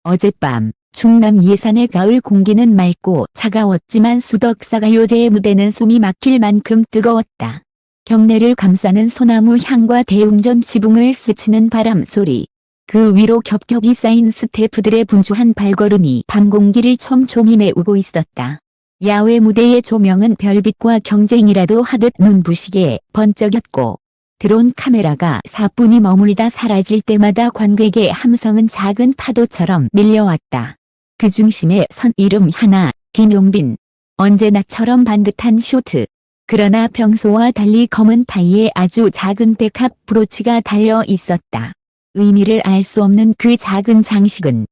어젯밤 충남 예산의 가을 공기는 맑고 차가웠지만 수덕사가요제의 무대는 숨이 막힐 만큼 뜨거웠다. 경내를 감싸는 소나무 향과 대웅전 지붕을 스치는 바람 소리. 그 위로 겹겹이 쌓인 스태프들의 분주한 발걸음이 밤 공기를 촘촘히 메우고 있었다. 야외 무대의 조명은 별빛과 경쟁이라도 하듯 눈부시게 번쩍였고 드론 카메라가 사뿐히 머물다 사라질 때마다 관객의 함성은 작은 파도처럼 밀려왔다. 그 중심에 선 이름 하나, 김용빈. 언제나처럼 반듯한 슈트. 그러나 평소와 달리 검은 타이에 아주 작은 백합 브로치가 달려 있었다. 의미를 알 수 없는 그 작은 장식은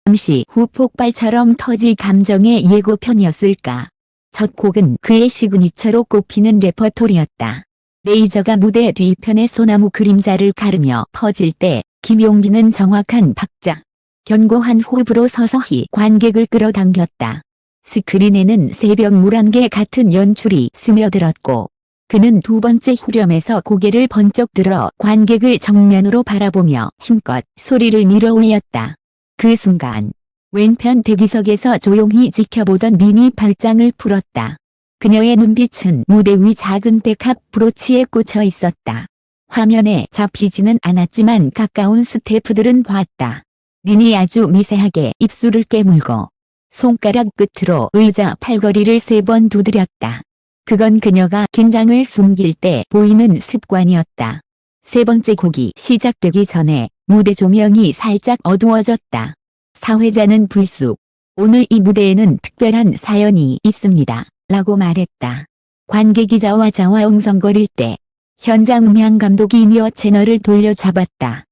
잠시 후 폭발처럼 터질 감정의 예고편이었을까. 첫 곡은 그의 시그니처로 꼽히는 레퍼토리였다. 레이저가 무대 뒤편의 소나무 그림자를 가르며 퍼질 때 김용빈은 정확한 박자, 견고한 호흡으로 서서히 관객을 끌어당겼다. 스크린에는 새벽 물안개 같은 연출이 스며들었고 그는 두 번째 후렴에서 고개를 번쩍 들어 관객을 정면으로 바라보며 힘껏 소리를 밀어 올렸다. 그 순간 왼편 대기석에서 조용히 지켜보던 린이 발장을 풀었다. 그녀의 눈빛은 무대 위 작은 백합 브로치에 꽂혀 있었다. 화면에 잡히지는 않았지만 가까운 스태프들은 봤다. 린이 아주 미세하게 입술을 깨물고 손가락 끝으로 의자 팔걸이를 3번 두드렸다. 그건 그녀가 긴장을 숨길 때 보이는 습관이었다. 세 번째 곡이 시작되기 전에 무대 조명이 살짝 어두워졌다. 사회자는 불쑥 "오늘 이 무대에는 특별한 사연이 있습니다. 라고 말했다. 관객이 자와자와 웅성거릴 때 현장 음향 감독이 이어 채널을 돌려잡았다.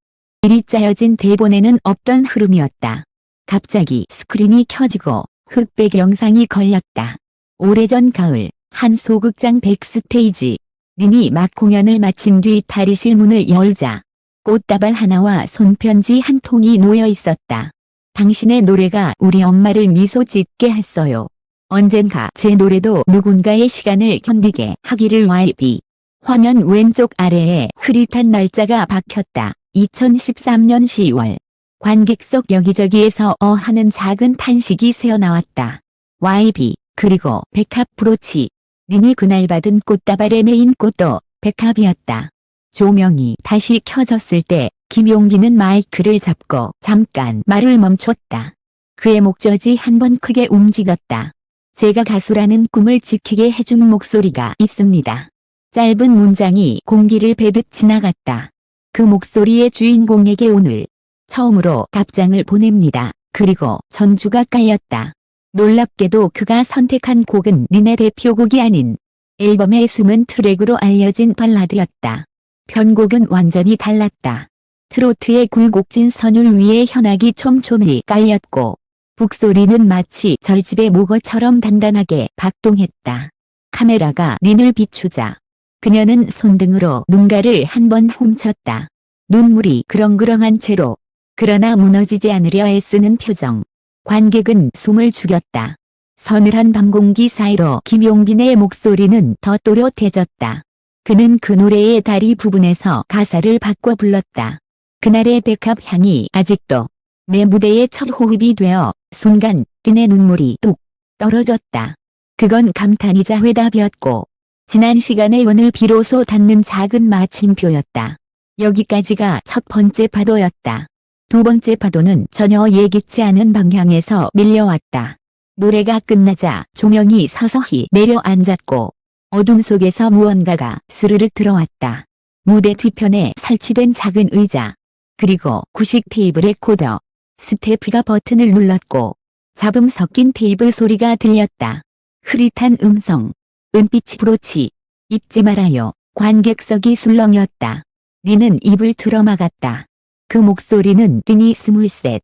미리 짜여진 대본에는 없던 흐름이었다. 갑자기 스크린이 켜지고 흑백 영상이 걸렸다. 오래전 가을 한 소극장 백스테이지. 린이 막 공연을 마친 뒤 탈의실 문을 열자 꽃다발 하나와 손편지 한 통이 놓여 있었다. "당신의 노래가 우리 엄마를 미소 짓게 했어요. 언젠가 제 노래도 누군가의 시간을 견디게 하기를 YB." 화면 왼쪽 아래에 흐릿한 날짜가 박혔다. 2013년 10월. 관객석 여기저기에서 하는 작은 탄식이 새어나왔다. YB, 그리고 백합 브로치. 린이 그날 받은 꽃다발의 메인 꽃도 백합이었다. 조명이 다시 켜졌을 때 김용빈은 마이크를 잡고 잠깐 말을 멈췄다. 그의 목젖이 한번 크게 움직였다. "제가 가수라는 꿈을 지키게 해준 목소리가 있습니다." 짧은 문장이 공기를 베듯 지나갔다. 그 목소리의 주인공에게 오늘 처음으로 답장을 보냅니다. 그리고 전주가 깔렸다. 놀랍게도 그가 선택한 곡은 린의 대표곡이 아닌 앨범의 숨은 트랙으로 알려진 발라드였다. 편곡은 완전히 달랐다. 트로트의 굴곡진 선율 위에 현악이 촘촘히 깔렸고 북소리는 마치 절집의 목어처럼 단단하게 박동했다. 카메라가 린을 비추자 그녀는 손등으로 눈가를 한번 훔쳤다. 눈물이 그렁그렁한 채로, 그러나 무너지지 않으려 애쓰는 표정. 관객은 숨을 죽였다. 서늘한 밤 공기 사이로 김용빈의 목소리는 더 또렷해졌다. 그는 그 노래의 다리 부분에서 가사를 바꿔 불렀다. "그날의 백합 향이 아직도 내 무대의 첫 호흡이 되어." 순간 린의 눈물이 뚝 떨어졌다. 그건 감탄이자 회답이었고 지난 시간의 원을 비로소 닿는 작은 마침표였다. 여기까지가 첫 번째 파도였다. 두 번째 파도는 전혀 예기치 않은 방향에서 밀려왔다. 노래가 끝나자 조명이 서서히 내려앉았고 어둠 속에서 무언가가 스르륵 들어왔다. 무대 뒤편에 설치된 작은 의자, 그리고 구식 테이블 레코더. 스태프가 버튼을 눌렀고 잡음 섞인 테이블 소리가 들렸다. 흐릿한 음성. "은빛 브로치. 잊지 말아요." 관객석이 술렁였다. 린은 입을 틀어막았다. 그 목소리는 린이 23,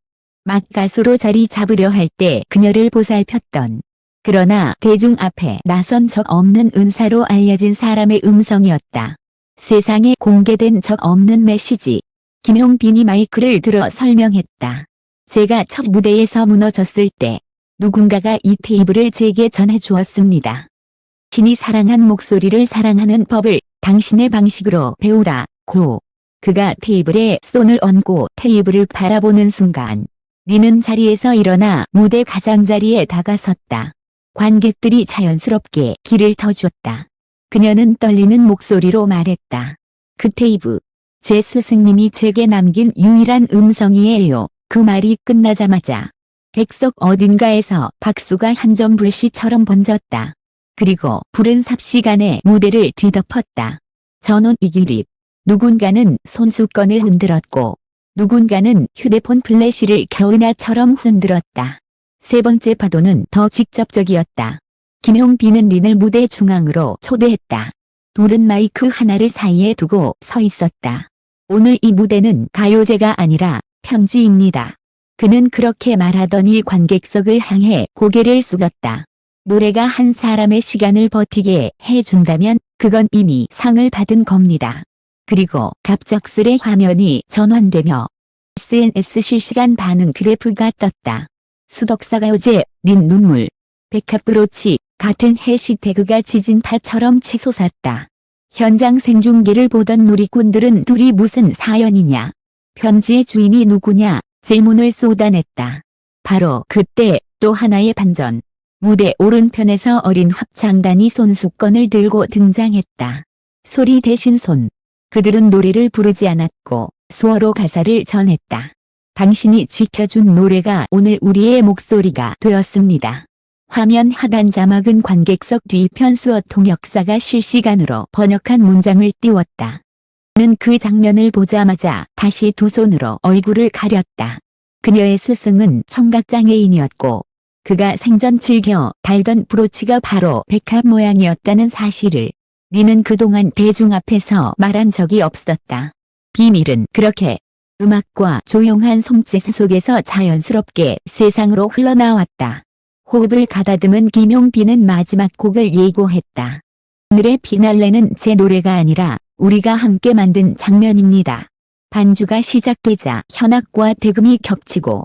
막 가수로 자리 잡으려 할 때 그녀를 보살폈던, 그러나 대중 앞에 나선 적 없는 은사로 알려진 사람의 음성이었다. 세상에 공개된 적 없는 메시지. 김용빈이 마이크를 들어 설명했다. "제가 첫 무대에서 무너졌을 때 누군가가 이 테이블을 제게 전해주었습니다. 신이 사랑한 목소리를 사랑하는 법을 당신의 방식으로 배우라 고." 그가 테이블에 손을 얹고 테이블을 바라보는 순간 리는 자리에서 일어나 무대 가장자리에 다가섰다. 관객들이 자연스럽게 길을 터줬다. 그녀는 떨리는 목소리로 말했다. 그 테이프, 제 스승님이 제게 남긴 유일한 음성이에요. 그 말이 끝나자마자 객석 어딘가에서 박수가 한 점 불씨처럼 번졌다. 그리고 불은 삽시간에 무대를 뒤덮었다. 전원 이기립. 누군가는 손수건을 흔들었고 누군가는 휴대폰 플래시를 겨우나처럼 흔들었다. 세 번째 파도는 더 직접적이었다. 김용빈은 린을 무대 중앙으로 초대했다. 둘은 마이크 하나를 사이에 두고 서 있었다. 오늘 이 무대는 가요제가 아니라 편지입니다. 그는 그렇게 말하더니 관객석을 향해 고개를 숙였다. 노래가 한 사람의 시간을 버티게 해준다면 그건 이미 상을 받은 겁니다. 그리고 갑작스레 화면이 전환되며 SNS 실시간 반응 그래프가 떴다. 수덕사가요제, 린 눈물, 백합브로치 같은 해시태그가 지진파처럼 치솟았다. 현장 생중계를 보던 누리꾼들은 둘이 무슨 사연이냐, 편지의 주인이 누구냐 질문을 쏟아냈다. 바로 그때 또 하나의 반전. 무대 오른편에서 어린 합창단이 손수건을 들고 등장했다. 소리 대신 손. 그들은 노래를 부르지 않았고 수어로 가사를 전했다. 당신이 지켜준 노래가 오늘 우리의 목소리가 되었습니다. 화면 하단 자막은 관객석 뒤편 수어 통역사가 실시간으로 번역한 문장을 띄웠다. 그는 그 장면을 보자마자 다시 두 손으로 얼굴을 가렸다. 그녀의 스승은 청각장애인이었고 그가 생전 즐겨 달던 브로치가 바로 백합 모양이었다는 사실을 리는 그동안 대중 앞에서 말한 적이 없었다. 비밀은 그렇게 음악과 조용한 손짓 속에서 자연스럽게 세상으로 흘러나왔다. 호흡을 가다듬은 김용빈은 마지막 곡을 예고했다. 오늘의 피날레는 제 노래가 아니라 우리가 함께 만든 장면입니다. 반주가 시작되자 현악과 대금이 겹치고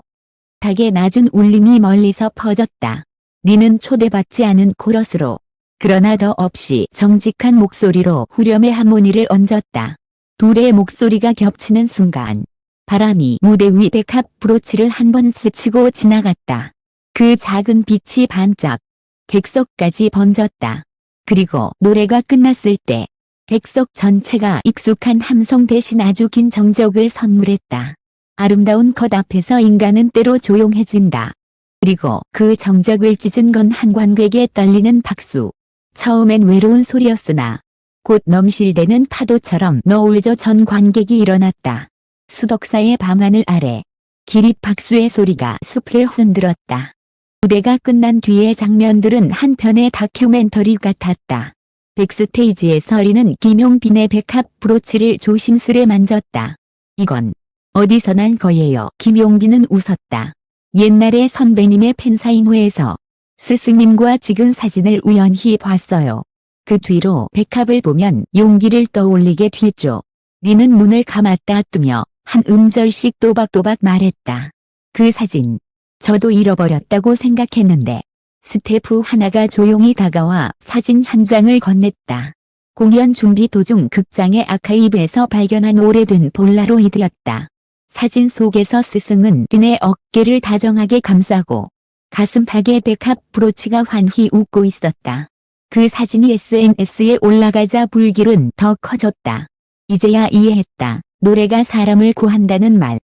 닭의 낮은 울림이 멀리서 퍼졌다. 리는 초대받지 않은 코러스로 그러나 더 없이 정직한 목소리로 후렴의 하모니를 얹었다. 둘의 목소리가 겹치는 순간 바람이 무대 위 백합 브로치를 한 번 스치고 지나갔다. 그 작은 빛이 반짝 객석까지 번졌다. 그리고 노래가 끝났을 때 객석 전체가 익숙한 함성 대신 아주 긴 정적을 선물했다. 아름다운 것 앞에서 인간은 때로 조용해진다. 그리고 그 정적을 찢은 건 한 관객의 떨리는 박수. 처음엔 외로운 소리였으나 곧 넘실대는 파도처럼 너울져 전 관객이 일어났다. 수덕사의 밤하늘 아래 기립 박수의 소리가 숲을 흔들었다. 무대가 끝난 뒤의 장면들은 한편의 다큐멘터리 같았다. 백스테이지에서 리는 김용빈의 백합 브로치를 조심스레 만졌다. 이건 어디서 난 거예요. 김용빈은 웃었다. 옛날에 선배님의 팬사인회에서 스승님과 찍은 사진을 우연히 봤어요. 그 뒤로 백합을 보면 용기를 떠올리게 됐죠. 리는 눈을 감았다 뜨며 한 음절씩 또박또박 말했다. 그 사진, 저도 잃어버렸다고 생각했는데 스태프 하나가 조용히 다가와 사진 한 장을 건넸다. 공연 준비 도중 극장의 아카이브에서 발견한 오래된 폴라로이드였다. 사진 속에서 스승은 린의 어깨를 다정하게 감싸고 가슴팍에 백합 브로치가 환히 웃고 있었다. 그 사진이 SNS에 올라가자 불길은 더 커졌다. 이제야 이해했다. 노래가 사람을 구한다는 말.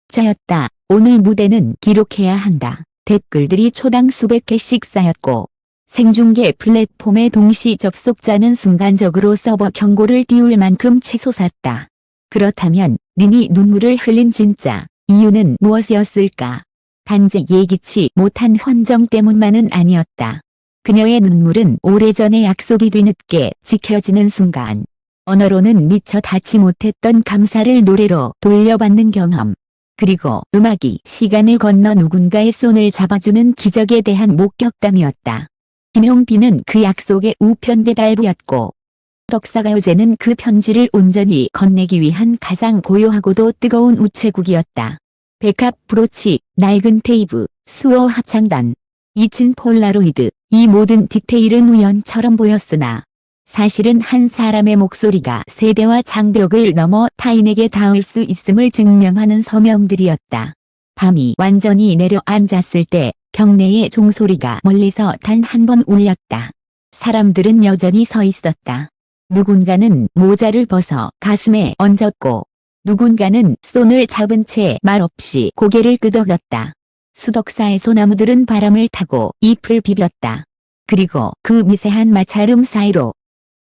자였다. 오늘 무대는 기록해야 한다. 댓글들이 초당 수백 개씩 쌓였고 생중계 플랫폼의 동시 접속자는 순간적으로 서버 경고를 띄울 만큼 치솟았다. 그렇다면 린이 눈물을 흘린 진짜 이유는 무엇이었을까? 단지 예기치 못한 헌정 때문만은 아니었다. 그녀의 눈물은 오래전의 약속이 뒤늦게 지켜지는 순간 언어로는 미처 닿지 못했던 감사를 노래로 돌려받는 경험. 그리고 음악이 시간을 건너 누군가의 손을 잡아주는 기적에 대한 목격담이었다. 김용빈은 그 약속의 우편 배달부였고 덕사가요제는 그 편지를 온전히 건네기 위한 가장 고요하고도 뜨거운 우체국이었다. 백합 브로치, 낡은 테이프, 수어 합창단, 잊힌 폴라로이드, 이 모든 디테일은 우연처럼 보였으나 사실은 한 사람의 목소리가 세대와 장벽을 넘어 타인에게 닿을 수 있음을 증명하는 서명들이었다. 밤이 완전히 내려앉았을 때 경내의 종소리가 멀리서 단 한 번 울렸다. 사람들은 여전히 서 있었다. 누군가는 모자를 벗어 가슴에 얹었고 누군가는 손을 잡은 채 말없이 고개를 끄덕였다. 수덕사의 소나무들은 바람을 타고 잎을 비볐다. 그리고 그 미세한 마찰음 사이로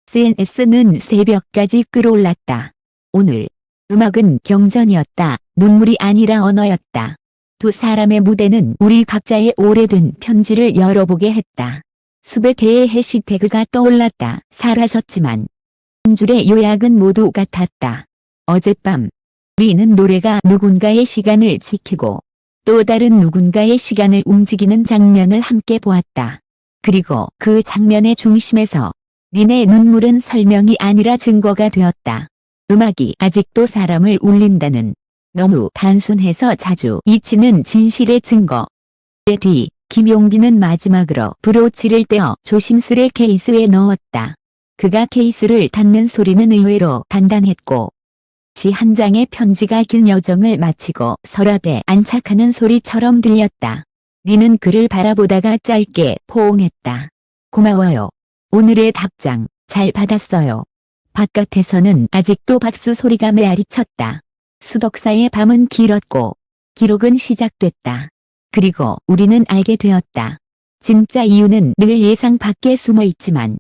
CNS는 새벽까지 끌어올랐다. 오늘 음악은 경전이었다. 눈물이 아니라 언어였다. 두 사람의 무대는 우리 각자의 오래된 편지를 열어보게 했다. 수백 개의 해시태그가 떠올랐다. 사라졌지만 한 줄의 요약은 모두 같았다. 어젯밤 우리는 노래가 누군가의 시간을 지키고 또 다른 누군가의 시간을 움직이는 장면을 함께 보았다. 그리고 그 장면의 중심에서 린의 눈물은 설명이 아니라 증거가 되었다. 음악이 아직도 사람을 울린다는 너무 단순해서 자주 잊히는 진실의 증거. 뒤 김용빈은 마지막으로 브로치를 떼어 조심스레 케이스에 넣었다. 그가 케이스를 닫는 소리는 의외로 단단했고 지 한 장의 편지가 긴 여정을 마치고 서랍에 안착하는 소리처럼 들렸다. 린은 그를 바라보다가 짧게 포옹했다. 고마워요. 오늘의 답장 잘 받았어요. 바깥에서는 아직도 박수 소리가 메아리쳤다. 수덕사의 밤은 길었고 기록은 시작됐다. 그리고 우리는 알게 되었다. 진짜 이유는 늘 예상 밖에 숨어 있지만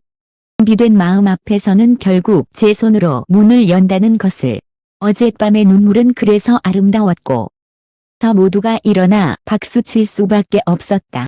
준비된 마음 앞에서는 결국 제 손으로 문을 연다는 것을. 어젯밤의 눈물은 그래서 아름다웠고 더 모두가 일어나 박수칠 수밖에 없었다.